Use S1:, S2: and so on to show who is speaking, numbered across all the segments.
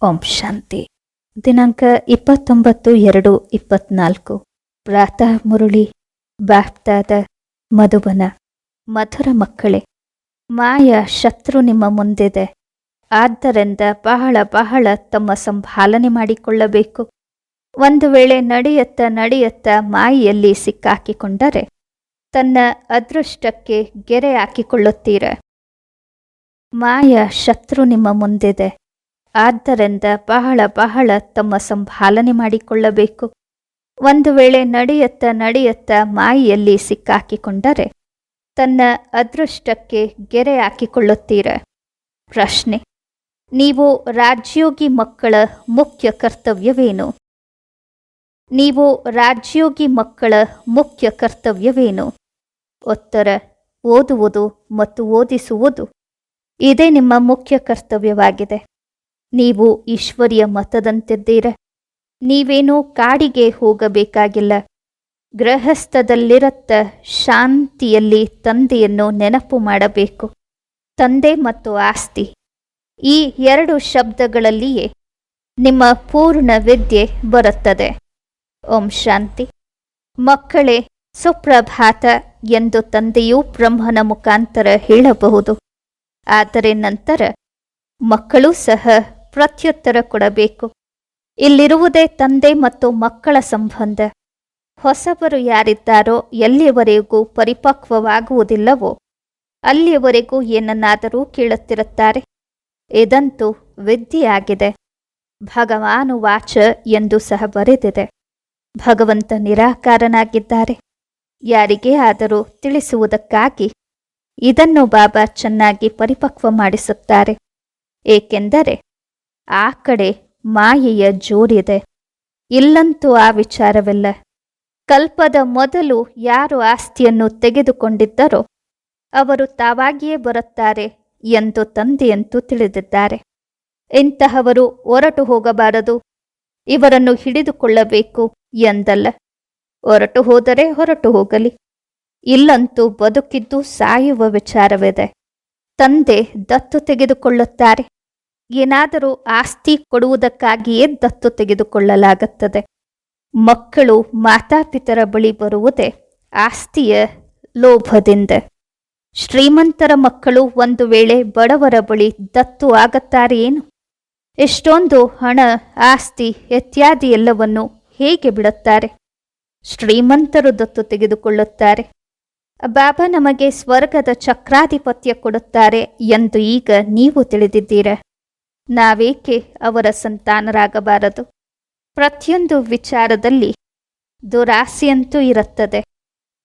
S1: ಓಂ ಶಾಂತಿ. ದಿನಾಂಕ 29/2/24. ಪ್ರಾತಃ ಮುರುಳಿ. ಬಾಪ್ತಾದ ಮಧುಬನ. ಮಧುರ ಮಕ್ಕಳೇ, ಮಾಯ ಶತ್ರು ನಿಮ್ಮ ಮುಂದಿದೆ. ಆದ್ದರಿಂದ ಬಹಳ ಬಹಳ ತಮ್ಮ ಸಂಭಾಲನೆ ಮಾಡಿಕೊಳ್ಳಬೇಕು. ಒಂದು ವೇಳೆ ನಡೆಯುತ್ತಾ ಮಾಯೆಯಲ್ಲಿ ಸಿಕ್ಕಾಕಿಕೊಂಡರೆ ತನ್ನ ಅದೃಷ್ಟಕ್ಕೆ ಗೆರೆ ಹಾಕಿಕೊಳ್ಳುತ್ತೀರ. ಮಾಯ ಶತ್ರು ನಿಮ್ಮ ಮುಂದಿದೆ. ಆದ್ದರಿಂದ ಬಹಳ ಬಹಳ ತಮ್ಮ ಸಂಭಾಲನೆ ಮಾಡಿಕೊಳ್ಳಬೇಕು. ಒಂದು ವೇಳೆ ನಡೆಯುತ್ತಾ ಮಾಯೆಯಲ್ಲಿ ಸಿಕ್ಕಾಕಿಕೊಂಡರೆ ತನ್ನ ಅದೃಷ್ಟಕ್ಕೆ ಗೆರೆ ಹಾಕಿಕೊಳ್ಳುತ್ತೀರ. ಪ್ರಶ್ನೆ: ನೀವು ರಾಜಯೋಗಿ ಮಕ್ಕಳ ಮುಖ್ಯ ಕರ್ತವ್ಯವೇನು? ನೀವು ರಾಜಯೋಗಿ ಮಕ್ಕಳ ಮುಖ್ಯ ಕರ್ತವ್ಯವೇನು? ಉತ್ತರ: ಓದುವುದು ಮತ್ತು ಓದಿಸುವುದು. ಇದೇ ನಿಮ್ಮ ಮುಖ್ಯ ಕರ್ತವ್ಯವಾಗಿದೆ. ನೀವು ಈಶ್ವರ್ಯ ಮತದಂತಿದ್ದೀರ. ನೀವೇನೂ ಕಾಡಿಗೆ ಹೋಗಬೇಕಾಗಿಲ್ಲ. ಗೃಹಸ್ಥದಲ್ಲಿರತ್ತ ಶಾಂತಿಯಲ್ಲಿ ತಂದೆಯನ್ನು ನೆನಪು ಮಾಡಬೇಕು. ತಂದೆ ಮತ್ತು ಆಸ್ತಿ, ಈ ಎರಡು ಶಬ್ದಗಳಲ್ಲಿಯೇ ನಿಮ್ಮ ಪೂರ್ಣ ವಿದ್ಯೆ ಬರುತ್ತದೆ. ಓಂ ಶಾಂತಿ. ಮಕ್ಕಳೇ, ಸುಪ್ರಭಾತ ಎಂದು ತಂದೆಯೂ ಬ್ರಹ್ಮನ ಮುಖಾಂತರ ಹೇಳಬಹುದು. ಆದರೆ ನಂತರ ಮಕ್ಕಳೂ ಸಹ ಪ್ರತ್ಯುತ್ತರ ಕೊಡಬೇಕು. ಇಲ್ಲಿರುವುದೇ ತಂದೆ ಮತ್ತು ಮಕ್ಕಳ ಸಂಬಂಧ. ಹೊಸಬರು ಯಾರಿದ್ದಾರೋ ಎಲ್ಲಿಯವರೆಗೂ ಪರಿಪಕ್ವವಾಗುವುದಿಲ್ಲವೋ ಅಲ್ಲಿಯವರೆಗೂ ಏನನ್ನಾದರೂ ಕೇಳುತ್ತಿರುತ್ತಾರೆ. ಇದಂತೂ ವಿದ್ಯೆಯಾಗಿದೆ. ಭಗವಾನುವಾಚ ಎಂದು ಸಹ ಬರೆದಿದೆ. ಭಗವಂತ ನಿರಾಕಾರನಾಗಿದ್ದಾರೆ. ಯಾರಿಗೇ ಆದರೂ ತಿಳಿಸುವುದಕ್ಕಾಗಿ ಇದನ್ನು ಬಾಬಾ ಚೆನ್ನಾಗಿ ಪರಿಪಕ್ವ ಮಾಡಿಸುತ್ತಾರೆ. ಏಕೆಂದರೆ ಆ ಕಡೆ ಮಾಯೆಯ ಜೋರಿದೆ. ಇಲ್ಲಂತೂ ಆ ವಿಚಾರವಿಲ್ಲ. ಕಲ್ಪದ ಮೊದಲು ಯಾರು ಆಸ್ತಿಯನ್ನು ತೆಗೆದುಕೊಂಡಿದ್ದರೋ ಅವರು ತಾವಾಗಿಯೇ ಬರುತ್ತಾರೆ ಎಂದು ತಂದೆಯಂತೂ ತಿಳಿದಿದ್ದಾರೆ. ಇಂತಹವರು ಹೊರಟು ಹೋಗಬಾರದು, ಇವರನ್ನು ಹಿಡಿದುಕೊಳ್ಳಬೇಕು ಎಂದಲ್ಲ. ಹೊರಟು ಹೋದರೆ ಹೊರಟು ಹೋಗಲಿ. ಇಲ್ಲಂತೂ ಬದುಕಿದ್ದು ಸಾಯುವ ವಿಚಾರವಿದೆ. ತಂದೆ ದತ್ತು ತೆಗೆದುಕೊಳ್ಳುತ್ತಾರೆ. ಏನಾದರೂ ಆಸ್ತಿ ಕೊಡುವುದಕ್ಕಾಗಿಯೇ ದತ್ತು ತೆಗೆದುಕೊಳ್ಳಲಾಗುತ್ತದೆ. ಮಕ್ಕಳು ಮಾತಾಪಿತರ ಬಳಿ ಬರುವುದೇ ಆಸ್ತಿಯ ಲೋಭದಿಂದ. ಶ್ರೀಮಂತರ ಮಕ್ಕಳು ಒಂದು ವೇಳೆ ಬಡವರ ಬಳಿ ದತ್ತು ಆಗುತ್ತಾರೆಯೇನು? ಎಷ್ಟೊಂದು ಹಣ, ಆಸ್ತಿ ಇತ್ಯಾದಿ ಎಲ್ಲವನ್ನು ಹೇಗೆ ಬಿಡುತ್ತಾರೆ? ಶ್ರೀಮಂತರು ದತ್ತು ತೆಗೆದುಕೊಳ್ಳುತ್ತಾರೆ. ಬಾಬಾ ನಮಗೆ ಸ್ವರ್ಗದ ಚಕ್ರಾಧಿಪತ್ಯ ಕೊಡುತ್ತಾರೆ ಎಂದು ಈಗ ನೀವು ತಿಳಿದಿದ್ದೀರ. ನಾವೇಕೆ ಅವರ ಸಂತಾನರಾಗಬಾರದು? ಪ್ರತಿಯೊಂದು ವಿಚಾರದಲ್ಲಿ ದುರಾಸೆಯಂತೂ ಇರುತ್ತದೆ.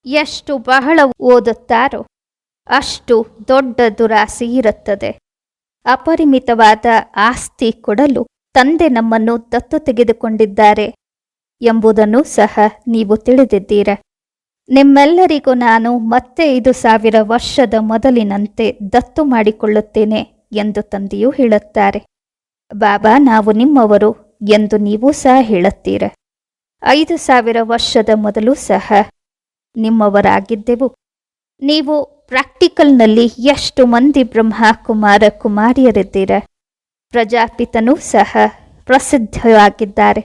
S1: ಎಷ್ಟು ಬಹಳ ಓದುತ್ತಾರೋ ಅಷ್ಟು ದೊಡ್ಡ ದುರಾಸೆ ಇರುತ್ತದೆ. ಅಪರಿಮಿತವಾದ ಆಸ್ತಿ ಕೊಡಲು ತಂದೆ ನಮ್ಮನ್ನು ದತ್ತು ತೆಗೆದುಕೊಂಡಿದ್ದಾರೆ ಎಂಬುದನ್ನು ಸಹ ನೀವು ತಿಳಿದಿದ್ದೀರ. ನಿಮ್ಮೆಲ್ಲರಿಗೂ ನಾನು ಮತ್ತೆ 5,000 ವರ್ಷದ ಮೊದಲಿನಂತೆ ದತ್ತು ಮಾಡಿಕೊಳ್ಳುತ್ತೇನೆ ಎಂದು ತಂದೆಯೂ ಹೇಳುತ್ತಾರೆ. ಬಾಬಾ, ನಾವು ನಿಮ್ಮವರು ಎಂದು ನೀವು ಸಹ ಹೇಳುತ್ತೀರ. 5,000 ವರ್ಷದ ಮೊದಲು ಸಹ ನಿಮ್ಮವರಾಗಿದ್ದೆವು. ನೀವು ಪ್ರಾಕ್ಟಿಕಲ್ನಲ್ಲಿ ಎಷ್ಟು ಮಂದಿ ಬ್ರಹ್ಮ ಕುಮಾರ ಕುಮಾರಿಯರಿದ್ದೀರ. ಪ್ರಜಾಪಿತನೂ ಸಹ ಪ್ರಸಿದ್ಧವಾಗಿದ್ದಾರೆ.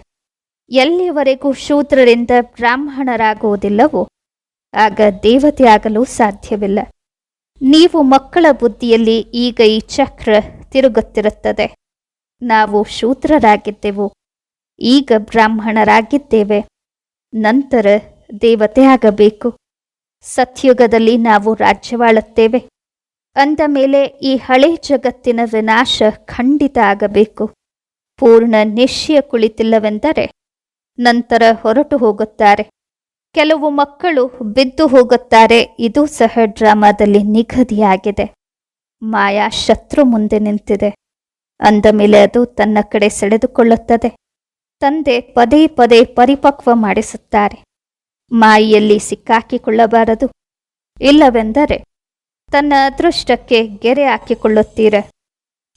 S1: ಎಲ್ಲಿಯವರೆಗೂ ಶೂದ್ರರಿಂದ ಬ್ರಾಹ್ಮಣರಾಗುವುದಿಲ್ಲವೋ ಆಗ ದೇವತೆಯಾಗಲು ಸಾಧ್ಯವಿಲ್ಲ. ನೀವು ಮಕ್ಕಳ ಬುದ್ಧಿಯಲ್ಲಿ ಈಗ ಈ ಚಕ್ರ ತಿರುಗುತ್ತಿರುತ್ತದೆ. ನಾವು ಶೂದ್ರರಾಗಿದ್ದೆವು, ಈಗ ಬ್ರಾಹ್ಮಣರಾಗಿದ್ದೇವೆ, ನಂತರ ದೇವತೆ ಆಗಬೇಕು. ಸತ್ಯುಗದಲ್ಲಿ ನಾವು ರಾಜ್ಯವಾಳುತ್ತೇವೆ. ಅಂದ ಮೇಲೆ ಈ ಹಳೆ ಜಗತ್ತಿನ ವಿನಾಶ ಖಂಡಿತ ಆಗಬೇಕು. ಪೂರ್ಣ ನಿಶ್ಚಯ ಕುಳಿತಿಲ್ಲವೆಂದರೆ ನಂತರ ಹೊರಟು ಹೋಗುತ್ತಾರೆ. ಕೆಲವು ಮಕ್ಕಳು ಬಿದ್ದು ಹೋಗುತ್ತಾರೆ. ಇದು ಸಹ ಡ್ರಾಮಾದಲ್ಲಿ ನಿಗದಿಯಾಗಿದೆ. ಮಾಯಾ ಶತ್ರು ಮುಂದೆ ನಿಂತಿದೆ. ಅಂದ ಮೇಲೆ ಅದು ತನ್ನ ಕಡೆ ಸೆಳೆದುಕೊಳ್ಳುತ್ತದೆ. ತಂದೆ ಪದೇ ಪದೇ ಪರಿಪಕ್ವ ಮಾಡಿಸುತ್ತಾರೆ. ಮಾಯೆಯಲ್ಲಿ ಸಿಕ್ಕಾಕಿಕೊಳ್ಳಬಾರದು. ಇಲ್ಲವೆಂದರೆ ತನ್ನ ಅದೃಷ್ಟಕ್ಕೆ ಗೆರೆ ಹಾಕಿಕೊಳ್ಳುತ್ತೀರ.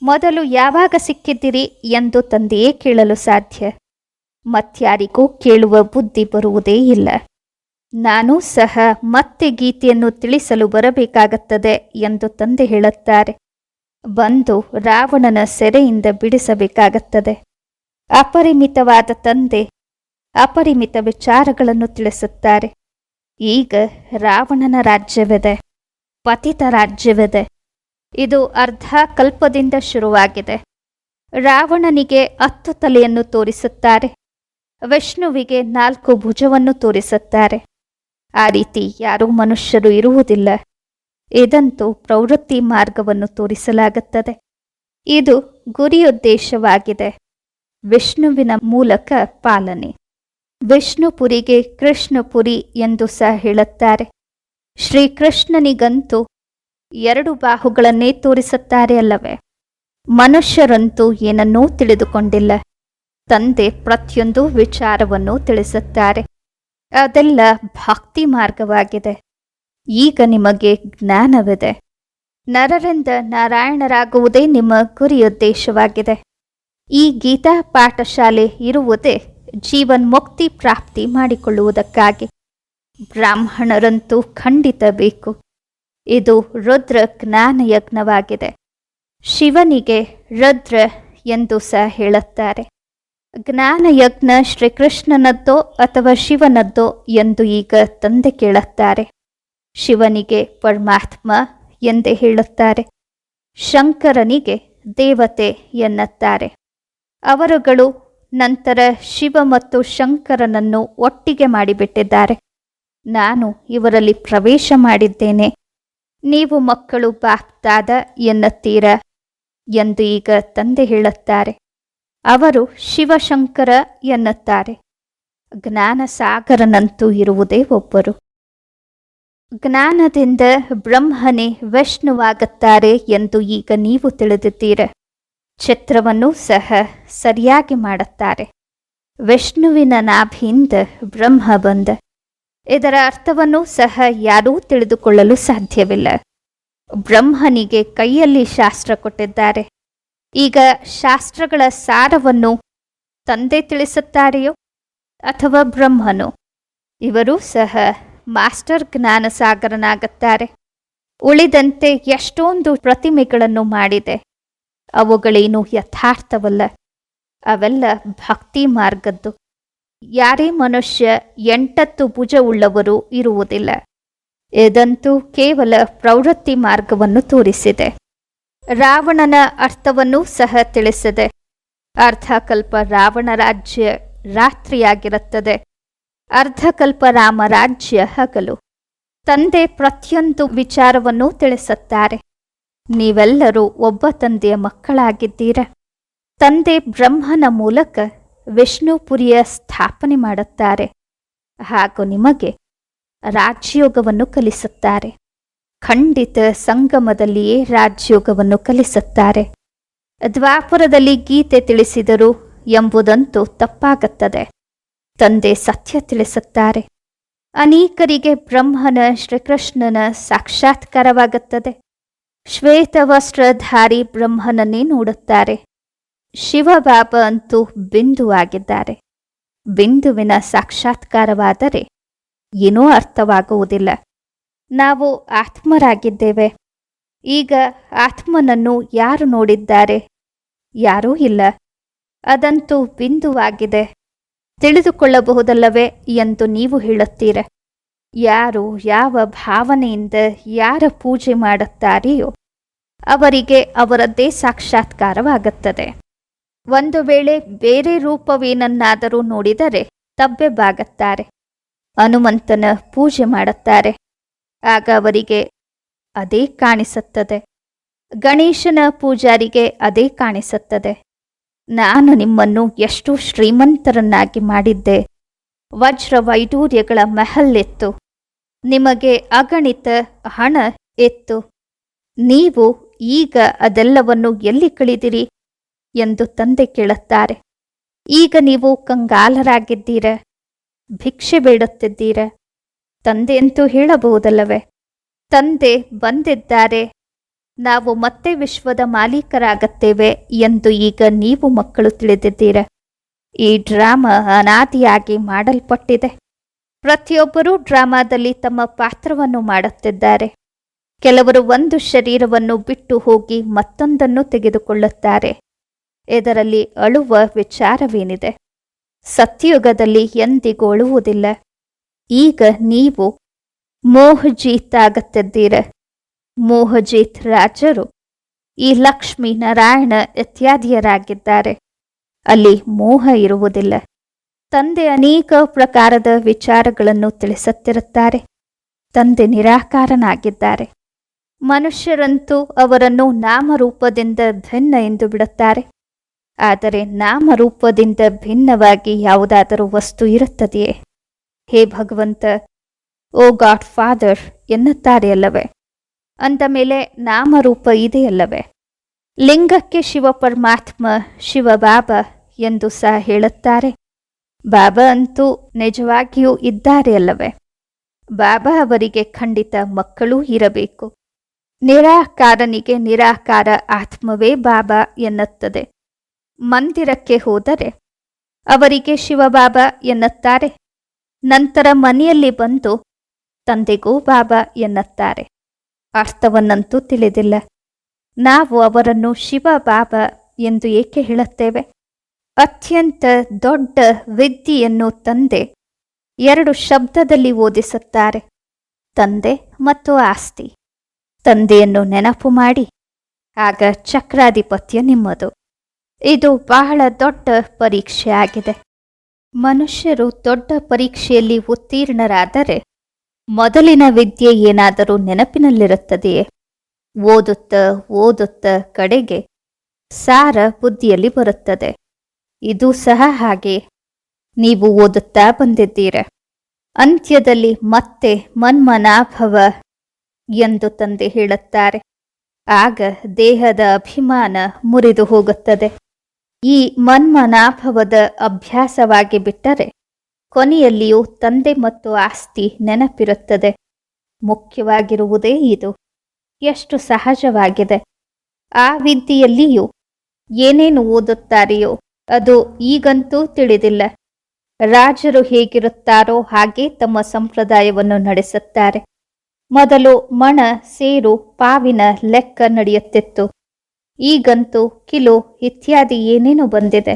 S1: ಮೊದಲು ಯಾವಾಗ ಸಿಕ್ಕಿದ್ದೀರಿ ಎಂದು ತಂದೆಯೇ ಕೇಳಲು ಸಾಧ್ಯ. ಮತ್ಯಾರಿಗೂ ಕೇಳುವ ಬುದ್ಧಿ ಬರುವುದೇ ಇಲ್ಲ. ನಾನೂ ಸಹ ಮತ್ತೆ ಗೀತೆಯನ್ನು ತಿಳಿಸಲು ಬರಬೇಕಾಗುತ್ತದೆ ಎಂದು ತಂದೆ ಹೇಳುತ್ತಾರೆ. ಬಂದು ರಾವಣನ ಸೆರೆಯಿಂದ ಬಿಡಿಸಬೇಕಾಗುತ್ತದೆ. ಅಪರಿಮಿತವಾದ ತಂದೆ ಅಪರಿಮಿತ ವಿಚಾರಗಳನ್ನು ತಿಳಿಸುತ್ತಾರೆ. ಈಗ ರಾವಣನ ರಾಜ್ಯವಿದೆ, ಪತಿತ ರಾಜ್ಯವಿದೆ. ಇದು ಅರ್ಧ ಕಲ್ಪದಿಂದ ಶುರುವಾಗಿದೆ. ರಾವಣನಿಗೆ 10 ತಲೆಯನ್ನು ತೋರಿಸುತ್ತಾರೆ, ವಿಷ್ಣುವಿಗೆ 4 ಭುಜವನ್ನು ತೋರಿಸುತ್ತಾರೆ. ಆ ರೀತಿ ಯಾರೂ ಮನುಷ್ಯರು ಇರುವುದಿಲ್ಲ. ಇದಂತೂ ಪ್ರವೃತ್ತಿ ಮಾರ್ಗವನ್ನು ತೋರಿಸಲಾಗುತ್ತದೆ. ಇದು ಗುರಿಯುದ್ದೇಶವಾಗಿದೆ. ವಿಷ್ಣುವಿನ ಮೂಲಕ ಪಾಲನೆ. ವಿಷ್ಣುಪುರಿಗೆ ಕೃಷ್ಣಪುರಿ ಎಂದು ಸಹ ಹೇಳುತ್ತಾರೆ. ಶ್ರೀಕೃಷ್ಣನಿಗಂತೂ 2 ಬಾಹುಗಳನ್ನೇ ತೋರಿಸುತ್ತಾರೆ ಅಲ್ಲವೇ? ಮನುಷ್ಯರಂತೂ ಏನನ್ನೂ ತಿಳಿದುಕೊಂಡಿಲ್ಲ. ತಂದೆ ಪ್ರತಿಯೊಂದು ವಿಚಾರವನ್ನು ತಿಳಿಸುತ್ತಾರೆ. ಅದೆಲ್ಲ ಭಕ್ತಿ ಮಾರ್ಗವಾಗಿದೆ. ಈಗ ನಿಮಗೆ ಜ್ಞಾನವಿದೆ. ನರರಿಂದ ನಾರಾಯಣರಾಗುವುದೇ ನಿಮ್ಮ ಗುರಿಯುದ್ದೇಶವಾಗಿದೆ. ಈ ಗೀತಾ ಪಾಠಶಾಲೆ ಇರುವುದೇ ಜೀವನ್ಮುಕ್ತಿ ಪ್ರಾಪ್ತಿ ಮಾಡಿಕೊಳ್ಳುವುದಕ್ಕಾಗಿ. ಬ್ರಾಹ್ಮಣರಂತೂ ಖಂಡಿತ ಬೇಕು. ಇದು ರುದ್ರ ಜ್ಞಾನಯಜ್ಞವಾಗಿದೆ. ಶಿವನಿಗೆ ರುದ್ರ ಎಂದು ಸಹ ಹೇಳುತ್ತಾರೆ. ಜ್ಞಾನಯಜ್ಞ ಶ್ರೀಕೃಷ್ಣನದ್ದೋ ಅಥವಾ ಶಿವನದ್ದೋ ಎಂದು ಈಗ ತಂದೆ ಕೇಳುತ್ತಾರೆ. ಶಿವನಿಗೆ ಪರಮಾತ್ಮ ಎಂದೇ ಹೇಳುತ್ತಾರೆ. ಶಂಕರನಿಗೆ ದೇವತೆ ಎನ್ನುತ್ತಾರೆ. ಅವರುಗಳು ನಂತರ ಶಿವ ಮತ್ತು ಶಂಕರನನ್ನು ಒಟ್ಟಿಗೆ ಮಾಡಿಬಿಟ್ಟಿದ್ದಾರೆ. ನಾನು ಇವರಲ್ಲಿ ಪ್ರವೇಶ ಮಾಡಿದ್ದೇನೆ, ನೀವು ಮಕ್ಕಳು ಬಾಪ್ದಾದ ಎನ್ನುತ್ತೀರಾ ಎಂದು ಈಗ ತಂದೆ ಹೇಳುತ್ತಾರೆ. ಅವರು ಶಿವಶಂಕರ ಎನ್ನುತ್ತಾರೆ. ಜ್ಞಾನಸಾಗರನಂತೂ ಇರುವುದೇ ಒಬ್ಬರು. ಜ್ಞಾನದಿಂದ ಬ್ರಹ್ಮನೇ ವಿಷ್ಣುವಾಗುತ್ತಾರೆ ಎಂದು ಈಗ ನೀವು ತಿಳಿದಿದ್ದೀರ. ಚಿತ್ರವನ್ನು ಸಹ ಸರಿಯಾಗಿ ಮಾಡುತ್ತಾರೆ. ವಿಷ್ಣುವಿನ ನಾಭಿಯಿಂದ ಬ್ರಹ್ಮ ಬಂದ. ಇದರ ಅರ್ಥವನ್ನು ಸಹ ಯಾರೂ ತಿಳಿದುಕೊಳ್ಳಲು ಸಾಧ್ಯವಿಲ್ಲ. ಬ್ರಹ್ಮನಿಗೆ ಕೈಯಲ್ಲಿ ಶಾಸ್ತ್ರ ಕೊಟ್ಟಿದ್ದಾರೆ. ಈಗ ಶಾಸ್ತ್ರಗಳ ಸಾರವನ್ನು ತಂದೆ ತಿಳಿಸುತ್ತಾರೆಯೋ ಅಥವಾ ಬ್ರಹ್ಮನು? ಇವರೂ ಸಹ ಮಾಸ್ಟರ್ ಜ್ಞಾನಸಾಗರನಾಗುತ್ತಾರೆ. ಉಳಿದಂತೆ ಎಷ್ಟೊಂದು ಪ್ರತಿಮೆಗಳನ್ನು ಮಾಡಿದೆ. ಅವುಗಳೇನು ಯಥಾರ್ಥವಲ್ಲ. ಅವೆಲ್ಲ ಭಕ್ತಿ ಮಾರ್ಗದ್ದು. ಯಾರೇ ಮನುಷ್ಯ 8 ಭುಜವುಳ್ಳವರು ಇರುವುದಿಲ್ಲ. ಇದಂತೂ ಕೇವಲ ಪ್ರವೃತ್ತಿ ಮಾರ್ಗವನ್ನು ತೋರಿಸಿದೆ. ರಾವಣನ ಅರ್ಥವನ್ನೂ ಸಹ ತಿಳಿಸಿದೆ. ಅರ್ಧಕಲ್ಪ ರಾವಣ ರಾಜ್ಯ ರಾತ್ರಿಯಾಗಿರುತ್ತದೆ, ಅರ್ಧಕಲ್ಪ ರಾಮರಾಜ್ಯ ಹಗಲು. ತಂದೆ ಪ್ರತಿಯೊಂದು ವಿಚಾರವನ್ನು ತಿಳಿಸುತ್ತಾರೆ. ನೀವೆಲ್ಲರೂ ಒಬ್ಬ ತಂದೆಯ ಮಕ್ಕಳಾಗಿದ್ದೀರ. ತಂದೆ ಬ್ರಹ್ಮನ ಮೂಲಕ ವಿಷ್ಣುಪುರಿಯ ಸ್ಥಾಪನೆ ಮಾಡುತ್ತಾರೆ. ಹಾಗೂ ನಿಮಗೆ ರಾಜಯೋಗವನ್ನು ಕಲಿಸುತ್ತಾರೆ. ಖಂಡಿತ ಸಂಗಮದಲ್ಲಿಯೇ ರಾಜಯೋಗವನ್ನು ಕಲಿಸುತ್ತಾರೆ. ದ್ವಾಪರದಲ್ಲಿ ಗೀತೆ ತಿಳಿಸಿದರು ಎಂಬುದಂತೂ ತಪ್ಪಾಗುತ್ತದೆ. ತಂದೆ ಸತ್ಯ ತಿಳಿಸುತ್ತಾರೆ. ಅನೇಕರಿಗೆ ಬ್ರಹ್ಮನ ಶ್ರೀಕೃಷ್ಣನ ಸಾಕ್ಷಾತ್ಕಾರವಾಗುತ್ತದೆ. ಶ್ವೇತವಸ್ತ್ರಧಾರಿ ಬ್ರಹ್ಮನನ್ನೇ ನೋಡುತ್ತಾರೆ. ಶಿವಬಾಬಾ ಅಂತೂ ಬಿಂದುವಾಗಿದ್ದಾರೆ. ಬಿಂದುವಿನ ಸಾಕ್ಷಾತ್ಕಾರವಾದರೆ ಏನೂ ಅರ್ಥವಾಗುವುದಿಲ್ಲ. ನಾವು ಆತ್ಮರಾಗಿದ್ದೇವೆ. ಈಗ ಆತ್ಮನನ್ನು ಯಾರು ನೋಡಿದ್ದಾರೆ? ಯಾರೂ ಇಲ್ಲ. ಅದಂತೂ ಬಿಂದುವಾಗಿದೆ. ತಿಳಿದುಕೊಳ್ಳಬಹುದಲ್ಲವೇ ಎಂದು ನೀವು ಹೇಳುತ್ತೀರ. ಯಾರು ಯಾವ ಭಾವನೆಯಿಂದ ಯಾರ ಪೂಜೆ ಮಾಡುತ್ತಾರೆಯೋ ಅವರಿಗೆ ಅವರದ್ದೇ ಸಾಕ್ಷಾತ್ಕಾರವಾಗುತ್ತದೆ. ಒಂದು ವೇಳೆ ಬೇರೆ ರೂಪವೇನನ್ನಾದರೂ ನೋಡಿದರೆ ತಬ್ಬೆಬ್ಬಾಗುತ್ತಾರೆ. ಹನುಮಂತನ ಪೂಜೆ ಮಾಡುತ್ತಾರೆ, ಆಗ ಅವರಿಗೆ ಅದೇ ಕಾಣಿಸುತ್ತದೆ. ಗಣೇಶನ ಪೂಜಾರಿಗೆ ಅದೇ ಕಾಣಿಸುತ್ತದೆ. ನಾನು ನಿಮ್ಮನ್ನು ಎಷ್ಟು ಶ್ರೀಮಂತರನ್ನಾಗಿ ಮಾಡಿದ್ದೆ. ವಜ್ರ ವೈಡೂರ್ಯಗಳ ಮಹಲ್ಲೆತ್ತು. ನಿಮಗೆ ಅಗಣಿತ ಹಣ ಎತ್ತು. ನೀವು ಈಗ ಅದೆಲ್ಲವನ್ನು ಎಲ್ಲಿ ಕಳೆದಿರಿ ಎಂದು ತಂದೆ ಕೇಳುತ್ತಾರೆ. ಈಗ ನೀವು ಕಂಗಾಲರಾಗಿದ್ದೀರ, ಭಿಕ್ಷೆ ಬೇಡುತ್ತಿದ್ದೀರ. ತಂದೆ ಅಂತೂ ಹೇಳಬಹುದಲ್ಲವೇ? ತಂದೆ ಬಂದಿದ್ದಾರೆ, ನಾವು ಮತ್ತೆ ವಿಶ್ವದ ಮಾಲೀಕರಾಗುತ್ತೇವೆ ಎಂದು ಈಗ ನೀವು ಮಕ್ಕಳು ತಿಳಿದಿದ್ದೀರ. ಈ ಡ್ರಾಮಾ ಅನಾದಿಯಾಗಿ ಮಾಡಲ್ಪಟ್ಟಿದೆ. ಪ್ರತಿಯೊಬ್ಬರೂ ಡ್ರಾಮಾದಲ್ಲಿ ತಮ್ಮ ಪಾತ್ರವನ್ನು ಮಾಡುತ್ತಿದ್ದಾರೆ. ಕೆಲವರು ಒಂದು ಶರೀರವನ್ನು ಬಿಟ್ಟು ಹೋಗಿ ಮತ್ತೊಂದನ್ನು ತೆಗೆದುಕೊಳ್ಳುತ್ತಾರೆ. ಇದರಲ್ಲಿ ಅಳುವ ವಿಚಾರವೇನಿದೆ? ಸತ್ಯಯುಗದಲ್ಲಿ ಎಂದಿಗೂ ಅಳುವುದಿಲ್ಲ. ಈಗ ನೀವು ಮೋಹಜೀತ್ ಆಗುತ್ತಿದ್ದೀರ. ಮೋಹಜೀತ್ ರಾಜರು ಈ ಲಕ್ಷ್ಮೀ ನಾರಾಯಣ ಇತ್ಯಾದಿಯರಾಗಿದ್ದಾರೆ. ಅಲ್ಲಿ ಮೋಹ ಇರುವುದಿಲ್ಲ. ತಂದೆ ಅನೇಕ ಪ್ರಕಾರದ ವಿಚಾರಗಳನ್ನು ತಿಳಿಸುತ್ತಿರುತ್ತಾರೆ. ತಂದೆ ನಿರಾಕಾರನಾಗಿದ್ದಾರೆ. ಮನುಷ್ಯರಂತೂ ಅವರನ್ನು ನಾಮರೂಪದಿಂದ ಭಿನ್ನ ಎಂದು ಬಿಡುತ್ತಾರೆ. ಆದರೆ ನಾಮರೂಪದಿಂದ ಭಿನ್ನವಾಗಿ ಯಾವುದಾದರೂ ವಸ್ತು ಇರುತ್ತದೆಯೇ? ಹೇ ಭಗವಂತ, ಓ ಗಾಡ್ ಫಾದರ್ ಎನ್ನುತ್ತಾರೆ ಅಲ್ಲವೇ? ಅಂದ ಮೇಲೆ ನಾಮರೂಪ ಇದೆಯಲ್ಲವೇ? ಲಿಂಗಕ್ಕೆ ಶಿವ ಪರಮಾತ್ಮ, ಶಿವ ಬಾಬಾ ಎಂದು ಸಹ ಹೇಳುತ್ತಾರೆ. ಬಾಬಾ ಅಂತೂ ನಿಜವಾಗಿಯೂ ಇದ್ದಾರೆ ಅಲ್ಲವೇ? ಬಾಬಾ ಅವರಿಗೆ ಖಂಡಿತ ಮಕ್ಕಳೂ ಇರಬೇಕು. ನಿರಾಕಾರನಿಗೆ ನಿರಾಕಾರ ಆತ್ಮವೇ ಬಾಬಾ ಎನ್ನುತ್ತದೆ. ಮಂದಿರಕ್ಕೆ ಹೋದರೆ ಅವರಿಗೆ ಶಿವಬಾಬಾ ಎನ್ನುತ್ತಾರೆ. ನಂತರ ಮನೆಯಲ್ಲಿ ಬಂದು ತಂದೆಗೂ ಬಾಬಾ ಎನ್ನುತ್ತಾರೆ. ಅರ್ಥವನ್ನಂತೂ ತಿಳಿದಿಲ್ಲ. ನಾವು ಅವರನ್ನು ಶಿವ ಬಾಬಾ ಎಂದು ಏಕೆ ಹೇಳುತ್ತೇವೆ? ಅತ್ಯಂತ ದೊಡ್ಡ ವಿದ್ಯೆಯನ್ನು ತಂದೆ 2 ಶಬ್ದದಲ್ಲಿ ಓದಿಸುತ್ತಾರೆ, ತಂದೆ ಮತ್ತು ಆಸ್ತಿ. ತಂದೆಯನ್ನು ನೆನಪು ಮಾಡಿ, ಆಗ ಚಕ್ರಾಧಿಪತ್ಯ ನಿಮ್ಮದು. ಇದು ಬಹಳ ದೊಡ್ಡ ಪರೀಕ್ಷೆ ಆಗಿದೆ. ಮನುಷ್ಯರು ದೊಡ್ಡ ಪರೀಕ್ಷೆಯಲ್ಲಿ ಉತ್ತೀರ್ಣರಾದರೆ ಮೊದಲಿನ ವಿದ್ಯೆ ಏನಾದರೂ ನೆನಪಿನಲ್ಲಿರುತ್ತದೆಯೇ? ಓದುತ್ತ ಕಡೆಗೆ ಸಾರ ಬುದ್ಧಿಯಲ್ಲಿ ಬರುತ್ತದೆ. ಇದು ಸಹ ಹಾಗೆ. ನೀವು ಓದುತ್ತಾ ಬಂದಿದ್ದೀರ. ಅಂತ್ಯದಲ್ಲಿ ಮತ್ತೆ ಮನ್ಮನಾಭವ ಎಂದು ತಂದೆ ಹೇಳುತ್ತಾರೆ. ಆಗ ದೇಹದ ಅಭಿಮಾನ ಮುರಿದು ಹೋಗುತ್ತದೆ. ಈ ಮನ್ಮನಾಭವದ ಅಭ್ಯಾಸವಾಗಿ ಬಿಟ್ಟರೆ ಕೊನೆಯಲ್ಲಿಯೂ ತಂದೆ ಮತ್ತು ಆಸ್ತಿ ನೆನಪಿರುತ್ತದೆ. ಮುಖ್ಯವಾಗಿರುವುದೇ ಇದು. ಎಷ್ಟು ಸಹಜವಾಗಿದೆ. ಆ ವಿದ್ಯೆಯಲ್ಲಿಯೂ ಏನೇನು ಓದುತ್ತಾರೆಯೋ ಅದು ಈಗಂತೂ ತಿಳಿದಿಲ್ಲ. ರಾಜರು ಹೇಗಿರುತ್ತಾರೋ ಹಾಗೆ ತಮ್ಮ ಸಂಪ್ರದಾಯವನ್ನು ನಡೆಸುತ್ತಾರೆ. ಮೊದಲು ಮಣ, ಸೇರು, ಪಾವಿನ ಲೆಕ್ಕ ನಡೆಯುತ್ತಿತ್ತು. ಈಗಂತೂ ಕಿಲೋ ಇತ್ಯಾದಿ ಏನೇನು ಬಂದಿದೆ.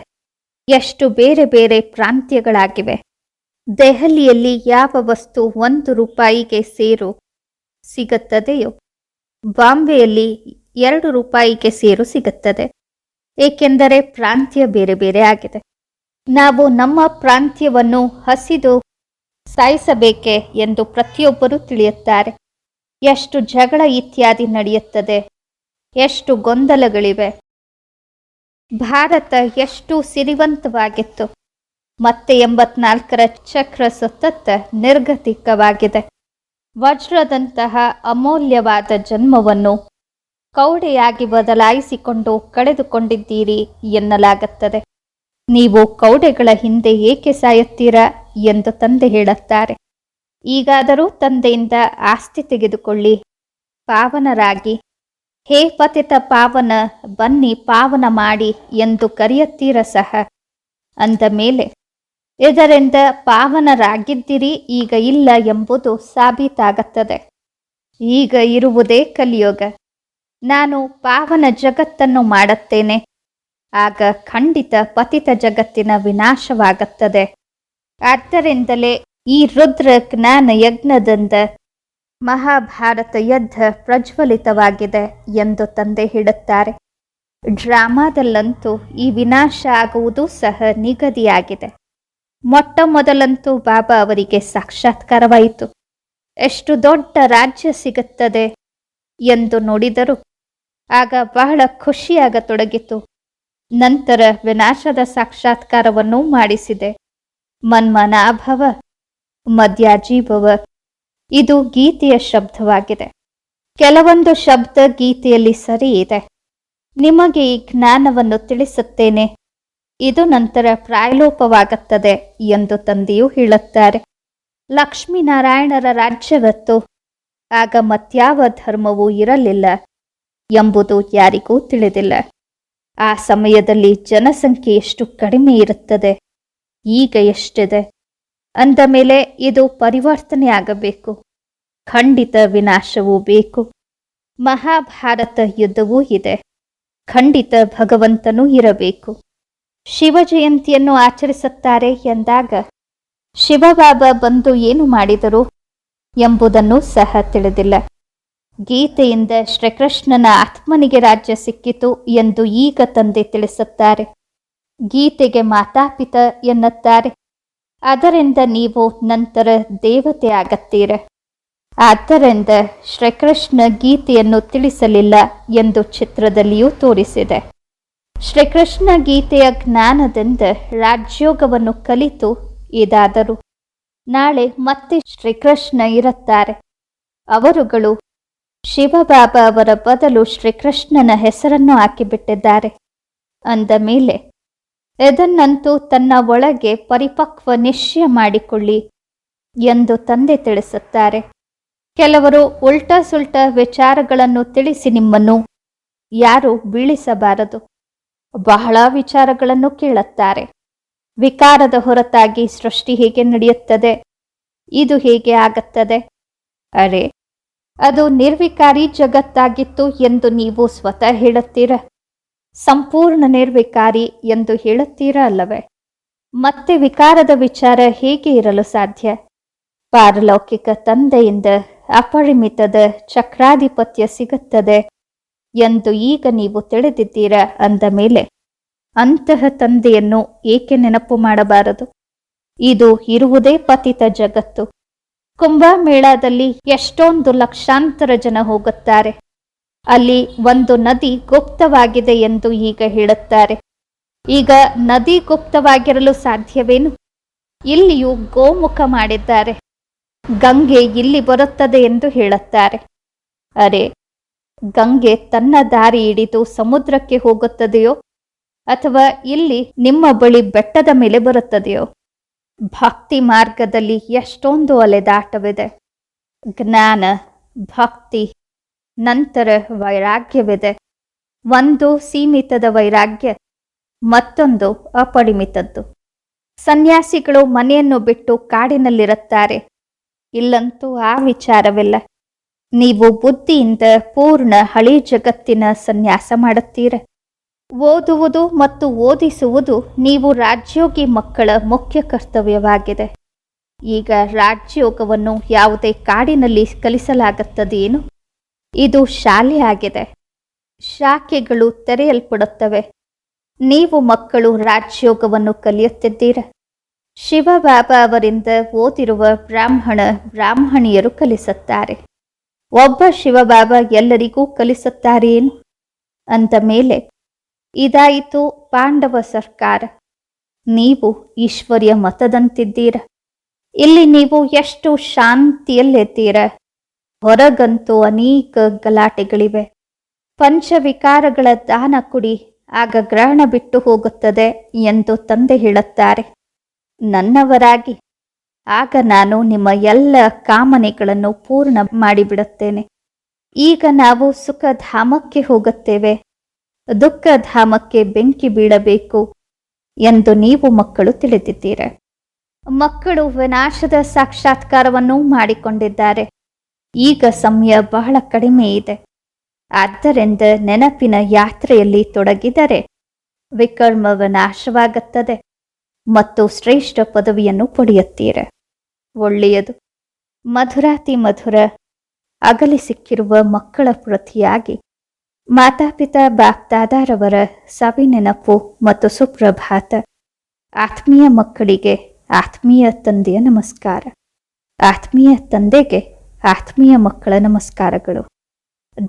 S1: ಎಷ್ಟು ಬೇರೆ ಬೇರೆ ಪ್ರಾಂತ್ಯಗಳಾಗಿವೆ. ದೆಹಲಿಯಲ್ಲಿ ಯಾವ ವಸ್ತು 1 ರೂಪಾಯಿಗೆ ಸೇರು ಸಿಗುತ್ತದೆಯೋ ಬಾಂಬೆಯಲ್ಲಿ 2 ರೂಪಾಯಿಗೆ ಸೇರು ಸಿಗುತ್ತದೆ. ಏಕೆಂದರೆ ಪ್ರಾಂತ್ಯ ಬೇರೆ ಬೇರೆ ಆಗಿದೆ. ನಾವು ನಮ್ಮ ಪ್ರಾಂತ್ಯವನ್ನು ಹಸಿದು ಸಾಯಿಸಬೇಕೆ ಎಂದು ಪ್ರತಿಯೊಬ್ಬರೂ ತಿಳಿಯುತ್ತಾರೆ. ಎಷ್ಟು ಜಗಳ ಇತ್ಯಾದಿ ನಡೆಯುತ್ತದೆ, ಎಷ್ಟು ಗೊಂದಲಗಳಿವೆ. ಭಾರತ ಎಷ್ಟು ಸಿರಿವಂತವಾಗಿತ್ತು. ಮತ್ತೆ 84ರ ಚಕ್ರ ಸತತ ನಿರ್ಗತಿಕವಾಗಿದೆ. ವಜ್ರದಂತಹ ಅಮೂಲ್ಯವಾದ ಜನ್ಮವನ್ನು ಕೌಡೆಯಾಗಿ ಬದಲಾಯಿಸಿಕೊಂಡು ಕಳೆದುಕೊಂಡಿದ್ದೀರಿ ಎನ್ನಲಾಗುತ್ತದೆ. ನೀವು ಕೌಡೆಗಳ ಹಿಂದೆ ಏಕೆ ಸಾಯುತ್ತೀರಾ ಎಂದು ತಂದೆ ಹೇಳುತ್ತಾರೆ. ಈಗಾದರೂ ತಂದೆಯಿಂದ ಆಸ್ತಿ ತೆಗೆದುಕೊಳ್ಳಿ, ಪಾವನರಾಗಿ. ಹೇ ಪತಿತ ಪಾವನ, ಬನ್ನಿ ಪಾವನ ಮಾಡಿ ಎಂದು ಕರೆಯುತ್ತೀರ ಸಹ. ಅಂದ ಮೇಲೆ ಇದರಿಂದ ಪಾವನರಾಗಿದ್ದಿರಿ, ಈಗ ಇಲ್ಲ ಎಂಬುದು ಸಾಬೀತಾಗುತ್ತದೆ. ಈಗ ಇರುವುದೇ ಕಲಿಯುಗ. ನಾನು ಪಾವನ ಜಗತ್ತನ್ನು ಮಾಡುತ್ತೇನೆ. ಆಗ ಖಂಡಿತ ಪತಿತ ಜಗತ್ತಿನ ವಿನಾಶವಾಗುತ್ತದೆ. ಆದ್ದರಿಂದಲೇ ಈ ರುದ್ರ ಜ್ಞಾನ ಯಜ್ಞದಿಂದ ಮಹಾಭಾರತ ಯುದ್ಧ ಪ್ರಜ್ವಲಿತವಾಗಿದೆ ಎಂದು ತಂದೆ ಹೇಳುತ್ತಾರೆ. ಡ್ರಾಮಾದಲ್ಲಂತೂ ಈ ವಿನಾಶ ಆಗುವುದು ಸಹ ನಿಗದಿಯಾಗಿದೆ. ಮೊಟ್ಟ ಮೊದಲಂತೂ ಬಾಬಾ ಅವರಿಗೆ ಸಾಕ್ಷಾತ್ಕಾರವಾಯಿತು. ಎಷ್ಟು ದೊಡ್ಡ ರಾಜ್ಯ ಸಿಗುತ್ತದೆ ಎಂದು ನೋಡಿದರು. ಆಗ ಬಹಳ ಖುಷಿಯಾಗತೊಡಗಿತು. ನಂತರ ವಿನಾಶದ ಸಾಕ್ಷಾತ್ಕಾರವನ್ನೂ ಮಾಡಿಸಿದೆ. ಮನ್ಮನಾಭವ, ಮಧ್ಯಾಜೀಭವ. ಇದು ಗೀತೆಯ ಶಬ್ದವಾಗಿದೆ. ಕೆಲವೊಂದು ಶಬ್ದ ಗೀತೆಯಲ್ಲಿ ಸರಿ ಇದೆ. ನಿಮಗೆ ಈ ಜ್ಞಾನವನ್ನು ತಿಳಿಸುತ್ತೇನೆ. ಇದು ನಂತರ ಪ್ರಾಯಲೋಪವಾಗುತ್ತದೆ ಎಂದು ತಂದೆಯೂ ಹೇಳುತ್ತಾರೆ. ಲಕ್ಷ್ಮೀನಾರಾಯಣರ ರಾಜ್ಯವತ್ತು. ಆಗ ಮತ್ಯಾವ ಧರ್ಮವೂ ಇರಲಿಲ್ಲ ಎಂಬುದು ಯಾರಿಗೂ ತಿಳಿದಿಲ್ಲ. ಆ ಸಮಯದಲ್ಲಿ ಜನಸಂಖ್ಯೆ ಎಷ್ಟು ಕಡಿಮೆ ಇರುತ್ತದೆ, ಈಗ ಎಷ್ಟಿದೆ. ಅಂದ ಮೇಲೆ ಇದು ಪರಿವರ್ತನೆ ಆಗಬೇಕು. ಖಂಡಿತ ವಿನಾಶವೂ ಬೇಕು. ಮಹಾಭಾರತ ಯುದ್ಧವೂ ಇದೆ. ಖಂಡಿತ ಭಗವಂತನೂ ಇರಬೇಕು. ಶಿವ ಜಯಂತಿಯನ್ನು ಆಚರಿಸುತ್ತಾರೆ ಎಂದಾಗ ಶಿವಬಾಬಾ ಬಂದು ಏನು ಮಾಡಿದರು ಎಂಬುದನ್ನು ಸಹ ತಿಳಿದಿಲ್ಲ. ಗೀತೆಯಿಂದ ಶ್ರೀಕೃಷ್ಣನ ಆತ್ಮನಿಗೆ ರಾಜ್ಯ ಸಿಕ್ಕಿತು ಎಂದು ಈಗ ತಂದೆ ತಿಳಿಸುತ್ತಾರೆ. ಗೀತೆಗೆ ಮಾತಾಪಿತ ಎನ್ನುತ್ತಾರೆ. ಅದರಿಂದ ನೀವು ನಂತರ ದೇವತೆ ಆಗತ್ತೀರ. ಆದ್ದರಿಂದ ಶ್ರೀಕೃಷ್ಣ ಗೀತೆಯನ್ನು ತಿಳಿಸಲಿಲ್ಲ ಎಂದು ಚಿತ್ರದಲ್ಲಿಯೂ ತೋರಿಸಿದೆ. ಶ್ರೀಕೃಷ್ಣ ಗೀತೆಯ ಜ್ಞಾನದಿಂದ ರಾಜಯೋಗವನ್ನು ಕಲಿತು ಇದಾದರು. ನಾಳೆ ಮತ್ತೆ ಶ್ರೀಕೃಷ್ಣ ಇರುತ್ತಾರೆ. ಅವರುಗಳು ಶಿವಬಾಬಾ ಅವರ ಬದಲು ಶ್ರೀಕೃಷ್ಣನ ಹೆಸರನ್ನು ಹಾಕಿಬಿಟ್ಟಿದ್ದಾರೆ. ಅಂದ ಮೇಲೆ ಇದನ್ನಂತೂ ತನ್ನ ಒಳಗೆ ಪರಿಪಕ್ವ ನಿಶ್ಚಯ ಮಾಡಿಕೊಳ್ಳಿ ಎಂದು ತಂದೆ ತಿಳಿಸುತ್ತಾರೆ. ಕೆಲವರು ಉಲ್ಟಾ ಸುಲ್ಟಾ ವಿಚಾರಗಳನ್ನು ತಿಳಿಸಿ ನಿಮ್ಮನ್ನು ಯಾರು ಬೀಳಿಸಬಾರದು. ಬಹಳ ವಿಚಾರಗಳನ್ನು ಕೇಳುತ್ತಾರೆ. ವಿಕಾರದ ಹೊರತಾಗಿ ಸೃಷ್ಟಿ ಹೇಗೆ ನಡೆಯುತ್ತದೆ, ಇದು ಹೇಗೆ ಆಗುತ್ತದೆ, ಅರೆ ಅದು ನಿರ್ವಿಕಾರಿ ಜಗತ್ತಾಗಿತ್ತು ಎಂದು ನೀವು ಸ್ವತಃ ಹೇಳುತ್ತೀರ. ಸಂಪೂರ್ಣ ನಿರ್ವಿಕಾರಿ ಎಂದು ಹೇಳುತ್ತೀರ ಅಲ್ಲವೇ? ಮತ್ತೆ ವಿಕಾರದ ವಿಚಾರ ಹೇಗೆ ಇರಲು ಸಾಧ್ಯ? ಪಾರಲೌಕಿಕ ತಂದೆಯಿಂದ ಅಪರಿಮಿತದ ಚಕ್ರಾಧಿಪತ್ಯ ಸಿಗುತ್ತದೆ ಎಂದು ಈಗ ನೀವು ತಿಳಿದಿದ್ದೀರಾ. ಅಂದ ಮೇಲೆ ಅಂತಹ ತಂದೆಯನ್ನು ಏಕೆ ನೆನಪು ಮಾಡಬಾರದು? ಇದು ಇರುವುದೇ ಪತಿತ ಜಗತ್ತು. ಕುಂಭಮೇಳದಲ್ಲಿ ಎಷ್ಟೊಂದು ಲಕ್ಷಾಂತರ ಜನ ಹೋಗುತ್ತಾರೆ. ಅಲ್ಲಿ ಒಂದು ನದಿ ಗುಪ್ತವಾಗಿದೆ ಎಂದು ಈಗ ಹೇಳುತ್ತಾರೆ. ಈಗ ನದಿ ಗುಪ್ತವಾಗಿರಲು ಸಾಧ್ಯವೇನು? ಇಲ್ಲಿಯೂ ಗೋಮುಖ ಮಾಡಿದ್ದಾರೆ. ಗಂಗೆ ಇಲ್ಲಿ ಬರುತ್ತದೆ ಎಂದು ಹೇಳುತ್ತಾರೆ. ಅರೆ, ಗಂಗೆ ತನ್ನ ದಾರಿ ಹಿಡಿದು ಸಮುದ್ರಕ್ಕೆ ಹೋಗುತ್ತದೆಯೋ ಅಥವಾ ಇಲ್ಲಿ ನಿಮ್ಮ ಬಳಿ ಬೆಟ್ಟದ ಮೇಲೆ ಬರುತ್ತದೆಯೋ? ಭಕ್ತಿ ಮಾರ್ಗದಲ್ಲಿ ಎಷ್ಟೊಂದು ಅಲೆದಾಟವಿದೆ. ಜ್ಞಾನ, ಭಕ್ತಿ, ನಂತರ ವೈರಾಗ್ಯವಿದೆ. ಒಂದು ಸೀಮಿತದ ವೈರಾಗ್ಯ, ಮತ್ತೊಂದು ಅಪರಿಮಿತದ್ದು. ಸನ್ಯಾಸಿಗಳು ಮನೆಯನ್ನು ಬಿಟ್ಟು ಕಾಡಿನಲ್ಲಿರುತ್ತಾರೆ. ಇಲ್ಲಂತೂ ಆ ವಿಚಾರವಿಲ್ಲ. ನೀವು ಬುದ್ಧಿಯಿಂದ ಪೂರ್ಣ ಹಳಿ ಜಗತ್ತಿನ ಸನ್ಯಾಸ ಮಾಡುತ್ತೀರ. ಓದುವುದು ಮತ್ತು ಓದಿಸುವುದು ನೀವು ರಾಜಯೋಗಿ ಮಕ್ಕಳ ಮುಖ್ಯ ಕರ್ತವ್ಯವಾಗಿದೆ. ಈಗ ರಾಜಯೋಗವನ್ನು ಯಾವುದೇ ಕಾಡಿನಲ್ಲಿ ಕಲಿಸಲಾಗುತ್ತದೆಯೇನು? ಇದು ಶಾಲೆ ಆಗಿದೆ. ಶಾಖೆಗಳು ತೆರೆಯಲ್ಪಡುತ್ತವೆ. ನೀವು ಮಕ್ಕಳು ರಾಜಯೋಗವನ್ನು ಕಲಿಯುತ್ತಿದ್ದೀರ. ಶಿವಬಾಬಾ ಅವರಿಂದ ಓದಿರುವ ಬ್ರಾಹ್ಮಣಿಯರು ಕಲಿಸುತ್ತಾರೆ. ಒಬ್ಬ ಶಿವಬಾಬಾ ಎಲ್ಲರಿಗೂ ಕಲಿಸುತ್ತಾರೇನು? ಅಂದ ಮೇಲೆ ಇದಾಯಿತು ಪಾಂಡವ ಸರ್ಕಾರ. ನೀವು ಈಶ್ವರ್ಯ ಮತದಂತಿದ್ದೀರ. ಇಲ್ಲಿ ನೀವು ಎಷ್ಟು ಶಾಂತಿಯಲ್ಲಿದ್ದೀರ. ಹೊರಗಂತೂ ಅನೇಕ ಗಲಾಟೆಗಳಿವೆ. ಪಂಚವಿಕಾರಗಳ ದಾನ ಕುಡಿ, ಆಗ ಗ್ರಹಣ ಬಿಟ್ಟು ಹೋಗುತ್ತದೆ ಎಂದು ತಂದೆ ಹೇಳುತ್ತಾರೆ. ನನ್ನವರಾಗಿ, ಆಗ ನಾನು ನಿಮ್ಮ ಎಲ್ಲ ಕಾಮನೆಗಳನ್ನು ಪೂರ್ಣ ಮಾಡಿಬಿಡುತ್ತೇನೆ. ಈಗ ನಾವು ಸುಖಧಾಮಕ್ಕೆ ಹೋಗುತ್ತೇವೆ. ದುಃಖಧಾಮಕ್ಕೆ ಬೆಂಕಿ ಬೀಳಬೇಕು ಎಂದು ನೀವು ಮಕ್ಕಳು ತಿಳಿದಿದ್ದೀರ. ಮಕ್ಕಳು ವಿನಾಶದ ಸಾಕ್ಷಾತ್ಕಾರವನ್ನು ಮಾಡಿಕೊಂಡಿದ್ದಾರೆ. ಈಗ ಸಮಯ ಬಹಳ ಕಡಿಮೆ ಇದೆ. ಆದ್ದರಿಂದ ನೆನಪಿನ ಯಾತ್ರೆಯಲ್ಲಿ ತೊಡಗಿದರೆ ವಿಕರ್ಮ ವಿನಾಶವಾಗುತ್ತದೆ ಮತ್ತು ಶ್ರೇಷ್ಠ ಪದವಿಯನ್ನು ಪಡೆಯುತ್ತೀರ. ಒಳ್ಳೆಯದು. ಮಧುರಾತಿ ಮಧುರ ಅಗಲಿ ಸಿಕ್ಕಿರುವ ಮಕ್ಕಳ ಪ್ರತಿಯಾಗಿ ಮಾತಾಪಿತಾ ಬಾಪ್ದಾದಾರವರ ಸವಿನೆನಪು ಮತ್ತು ಸುಪ್ರಭಾತ. ಆತ್ಮೀಯ ಮಕ್ಕಳಿಗೆ ಆತ್ಮೀಯ ತಂದೆಯ ನಮಸ್ಕಾರ. ಆತ್ಮೀಯ ತಂದೆಗೆ ಆತ್ಮೀಯ ಮಕ್ಕಳ ನಮಸ್ಕಾರಗಳು.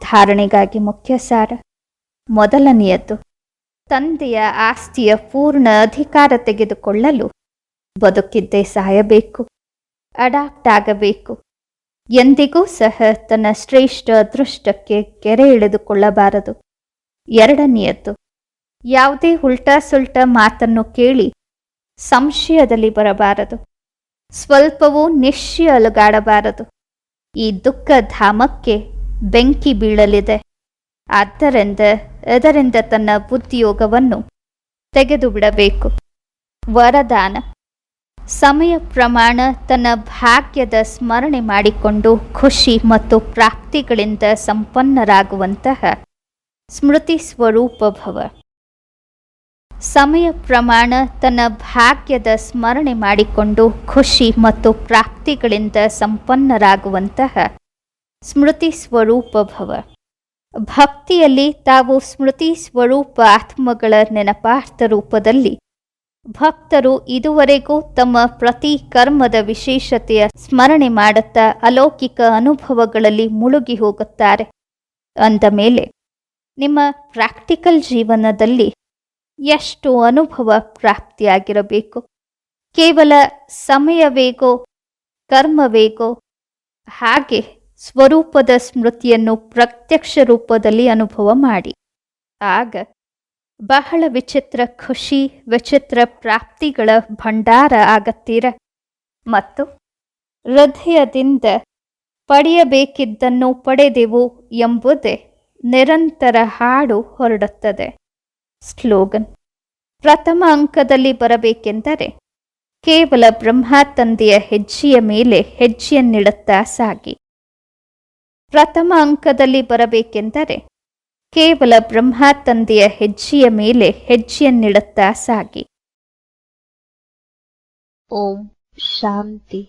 S1: ಧಾರಣೆಗಾಗಿ ಮುಖ್ಯ ಸಾರ. ಮೊದಲನೆಯದ್ದು, ತಂದೆಯ ಆಸ್ತಿಯ ಪೂರ್ಣ ಅಧಿಕಾರ ತೆಗೆದುಕೊಳ್ಳಲು ಬದುಕಿದ್ದೇ ಸಾಯಬೇಕು, ಅಡಾಪ್ಟ್ ಆಗಬೇಕು. ಎಂದಿಗೂ ಸಹ ತನ್ನ ಶ್ರೇಷ್ಠ ಅದೃಷ್ಟಕ್ಕೆ ಕೆರೆ ಎಳೆದುಕೊಳ್ಳಬಾರದು. ಎರಡನೆಯದ್ದು, ಯಾವುದೇ ಉಲ್ಟಾ ಸುಲ್ಟಾ ಮಾತನ್ನು ಕೇಳಿ ಸಂಶಯದಲ್ಲಿ ಬರಬಾರದು. ಸ್ವಲ್ಪವೂ ನಿಶ್ಚಯ ಅಲುಗಾಡಬಾರದು. ಈ ದುಃಖಧಾಮಕ್ಕೆ ಬೆಂಕಿ ಬೀಳಲಿದೆ. ಆದ್ದರಿಂದ ಇದರಿಂದ ತನ್ನ ಬುದ್ಧಿಯೋಗವನ್ನು ತೆಗೆದು ಬಿಡಬೇಕು. ವರದಾನ: ಸಮಯ ಪ್ರಮಾಣ ತನ್ನ ಭಾಗ್ಯದ ಸ್ಮರಣೆ ಮಾಡಿಕೊಂಡು ಖುಷಿ ಮತ್ತು ಪ್ರಾಪ್ತಿಗಳಿಂದ ಸಂಪನ್ನರಾಗುವಂತಹ ಸ್ಮೃತಿ ಸ್ವರೂಪ ಭವ. ಸಮಯ ಪ್ರಮಾಣ ತನ್ನ ಭಾಗ್ಯದ ಸ್ಮರಣೆ ಮಾಡಿಕೊಂಡು ಖುಷಿ ಮತ್ತು ಪ್ರಾಪ್ತಿಗಳಿಂದ ಸಂಪನ್ನರಾಗುವಂತಹ ಸ್ಮೃತಿ ಸ್ವರೂಪ ಭವ. ಭಕ್ತಿಯಲ್ಲಿ ತಾವು ಸ್ಮೃತಿ ಸ್ವರೂಪ ಆತ್ಮಗಳ ನೆನಪಾರ್ಥ ರೂಪದಲ್ಲಿ ಭಕ್ತರು ಇದುವರೆಗೂ ತಮ್ಮ ಪ್ರತಿ ಕರ್ಮದ ವಿಶೇಷತೆಯ ಸ್ಮರಣೆ ಮಾಡುತ್ತಾ ಅಲೌಕಿಕ ಅನುಭವಗಳಲ್ಲಿ ಮುಳುಗಿ ಹೋಗುತ್ತಾರೆ. ಅಂದ ಮೇಲೆ ನಿಮ್ಮ ಪ್ರಾಕ್ಟಿಕಲ್ ಜೀವನದಲ್ಲಿ ಎಷ್ಟು ಅನುಭವ ಪ್ರಾಪ್ತಿಯಾಗಿರಬೇಕು. ಕೇವಲ ಸಮಯವೇಗೋ ಕರ್ಮವೇಗೋ, ಹಾಗೆ ಸ್ವರೂಪದ ಸ್ಮೃತಿಯನ್ನು ಪ್ರತ್ಯಕ್ಷ ರೂಪದಲ್ಲಿ ಅನುಭವ ಮಾಡಿ. ಆಗ ಬಹಳ ವಿಚಿತ್ರ ಖುಷಿ, ವಿಚಿತ್ರ ಪ್ರಾಪ್ತಿಗಳ ಭಂಡಾರ ಆಗತ್ತೀರ ಮತ್ತು ಹೃದಯದಿಂದ ಪಡೆಯಬೇಕಿದ್ದನ್ನು ಪಡೆದೆವು ಎಂಬುದೇ ನಿರಂತರ ಹಾಡು ಹೊರಡುತ್ತದೆ. ಸ್ಲೋಗನ್: ಪ್ರಥಮ ಅಂಕದಲ್ಲಿ ಬರಬೇಕೆಂದರೆ ಕೇವಲ ಬ್ರಹ್ಮ ತಂದೆಯ ಹೆಜ್ಜೆಯ ಮೇಲೆ ಹೆಜ್ಜೆಯನ್ನಿಡುತ್ತಾ ಸಾಗಿ. ಪ್ರಥಮ ಅಂಕದಲ್ಲಿ ಬರಬೇಕೆಂದರೆ ಕೇವಲ ಬ್ರಹ್ಮ ತಂದೆಯ ಹೆಜ್ಜೆಯ ಮೇಲೆ ಹೆಜ್ಜೆಯನ್ನಿಡುತ್ತಾ ಸಾಗಿ.
S2: ಓಂ ಶಾಂತಿ.